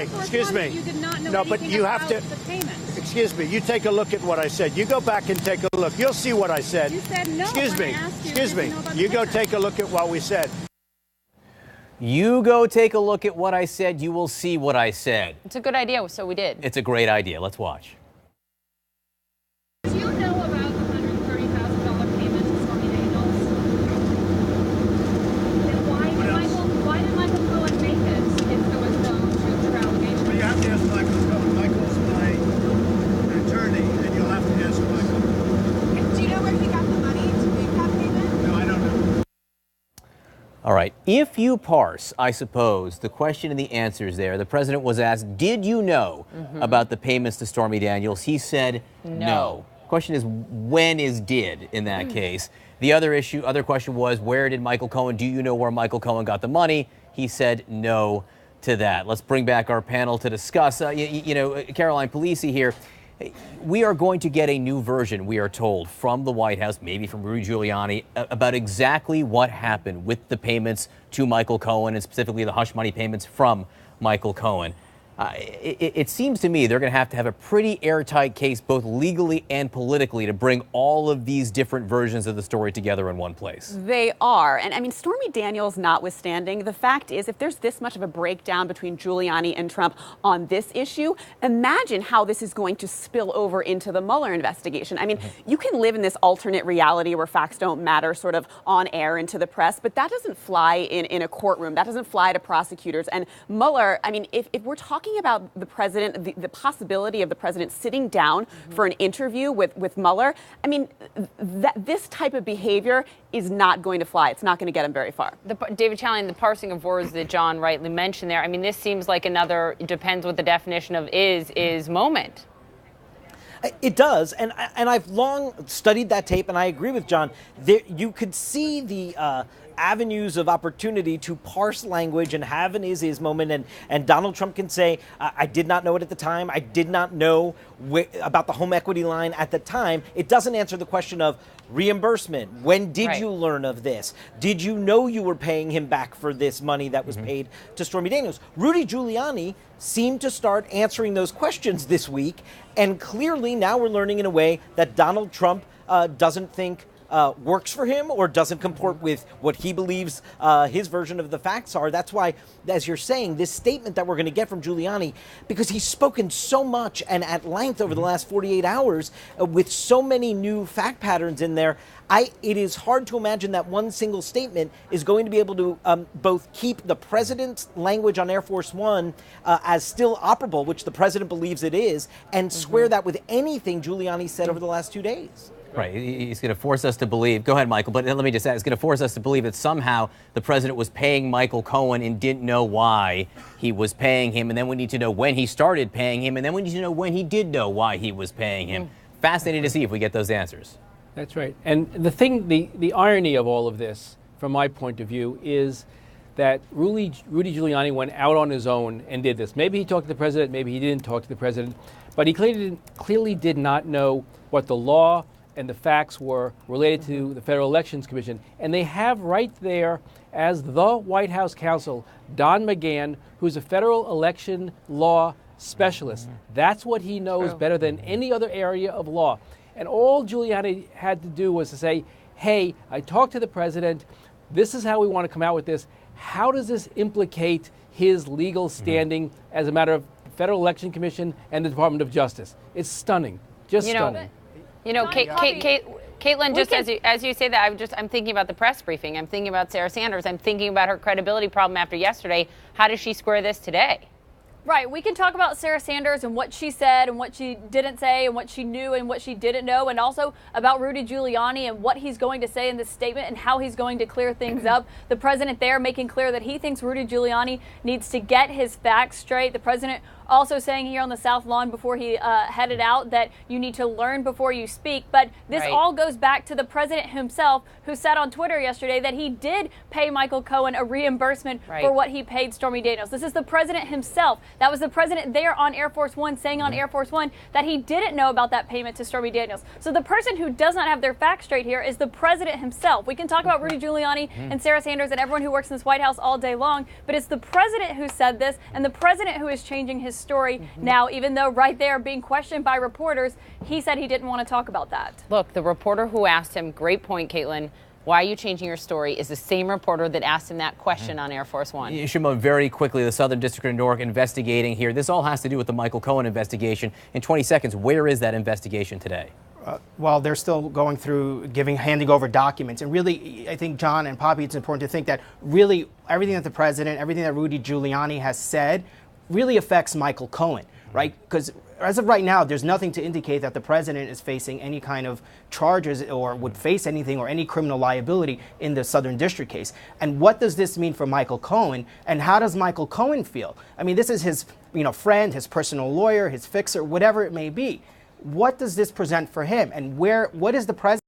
excuse me. You did not know no, but you have to. The payments. Excuse me. You take a look at what I said. You go back and take a look. You'll see what I said. You said no. Excuse me. Excuse me. You go take a look at what we said. You go take a look at what I said. You will see what I said. It's a good idea, so we did. It's a great idea. Let's watch. Do you know about the $130,000 payment to Stormy Daniels? Then why did Michael Cohen make it if there was no truth or allegation? Well, you have to ask Michael Cohen. Michael's my attorney, and you'll have to ask Michael. Do you know where he got the money to make that payment? No, I don't know. All right. If you parse, I suppose, the question and the answers there, the president was asked, did you know about the payments to Stormy Daniels? He said no. Question is, when is did in that case? The other question was, where did Michael Cohen, do you know where Michael Cohen got the money? He said no to that. Let's bring back our panel to discuss. Caroline Polisi here. We are going to get a new version, we are told, from the White House, maybe from Rudy Giuliani, about exactly what happened with the payments to Michael Cohen and specifically the hush money payments from Michael Cohen. It seems to me they're going to have a pretty airtight case, both legally and politically, to bring all of these different versions of the story together in one place. They are. And I mean, Stormy Daniels notwithstanding, the fact is, if there's this much of a breakdown between Giuliani and Trump on this issue, imagine how this is going to spill over into the Mueller investigation. I mean, you can live in this alternate reality where facts don't matter sort of on air and to the press, but that doesn't fly in a courtroom. That doesn't fly to prosecutors. And Mueller, I mean, if we're talking about the president, the possibility of the president sitting down for an interview with Mueller, I mean, this type of behavior is not going to fly. It's not going to get him very far. David Chalian, the parsing of words that John rightly mentioned there, I mean, this seems like another, it depends what the definition of is moment. It does, and I've long studied that tape, and I agree with John. You could see the avenues of opportunity to parse language and have an is moment, and Donald Trump can say, I did not know it at the time. I did not know about the home equity line at the time. It doesn't answer the question of reimbursement. When did you learn of this? Did you know you were paying him back for this money that was paid to Stormy Daniels? Rudy Giuliani seemed to start answering those questions this week, and clearly now we're learning in a way that Donald Trump doesn't think works for him or doesn't comport with what he believes his version of the facts are. That's why, as you're saying, this statement that we're going to get from Giuliani, because he's spoken so much and at length over the last 48 hours with so many new fact patterns in there, it is hard to imagine that one single statement is going to be able to both keep the president's language on Air Force One as still operable, which the president believes it is, and square that with anything Giuliani said over the last 2 days. Right. He's going to force us to believe. Go ahead, Michael. But let me just add, it's going to force us to believe that somehow the president was paying Michael Cohen and didn't know why he was paying him. And then we need to know when he started paying him. And then we need to know when he did know why he was paying him. Fascinating to see if we get those answers. That's right. And the irony of all of this, from my point of view, is that Rudy Giuliani went out on his own and did this. Maybe he talked to the president, maybe he didn't talk to the president, but he clearly did not know what the law and the facts were related to the Federal Elections Commission. And they have right there as the White House counsel, Don McGahn, who's a federal election law specialist. That's what he knows better than any other area of law. And all Giuliani had to do was to say, hey, I talked to the president. This is how we want to come out with this. How does this implicate his legal standing as a matter of the Federal Election Commission and the Department of Justice? It's stunning, just stunning. Caitlin, just as you say that, I'm thinking about the press briefing. I'm thinking about Sarah Sanders. I'm thinking about her credibility problem after yesterday. How does she square this today? Right. We can talk about Sarah Sanders and what she said and what she didn't say and what she knew and what she didn't know, and also about Rudy Giuliani and what he's going to say in this statement and how he's going to clear things up. The president there making clear that he thinks Rudy Giuliani needs to get his facts straight. The president also saying here on the South Lawn before he headed out that you need to learn before you speak. But this Right. all goes back to the president himself, who said on Twitter yesterday that he did pay Michael Cohen a reimbursement for what he paid Stormy Daniels. This is the president himself. That was the president there on Air Force One saying on Air Force One that he didn't know about that payment to Stormy Daniels. So the person who does not have their facts straight here is the president himself. We can talk about Rudy Giuliani and Sarah Sanders and everyone who works in this White House all day long, but it's the president who said this and the president who is changing his story now, even though right there being questioned by reporters, he said he didn't want to talk about that. Look, the reporter who asked him, great point, Caitlin, why are you changing your story, is the same reporter that asked him that question on Air Force One. Shimon, very quickly, the Southern District of New York investigating here. This all has to do with the Michael Cohen investigation. In 20 seconds, where is that investigation today? Well, they're still going through handing over documents. And really, I think, John and Poppy, it's important to think that really everything that the president, everything that Rudy Giuliani has said really affects Michael Cohen, right? Because as of right now, there's nothing to indicate that the president is facing any kind of charges or would face anything or any criminal liability in the Southern District case. And what does this mean for Michael Cohen? And how does Michael Cohen feel? I mean, this is his friend, his personal lawyer, his fixer, whatever it may be. What does this present for him? And what is the president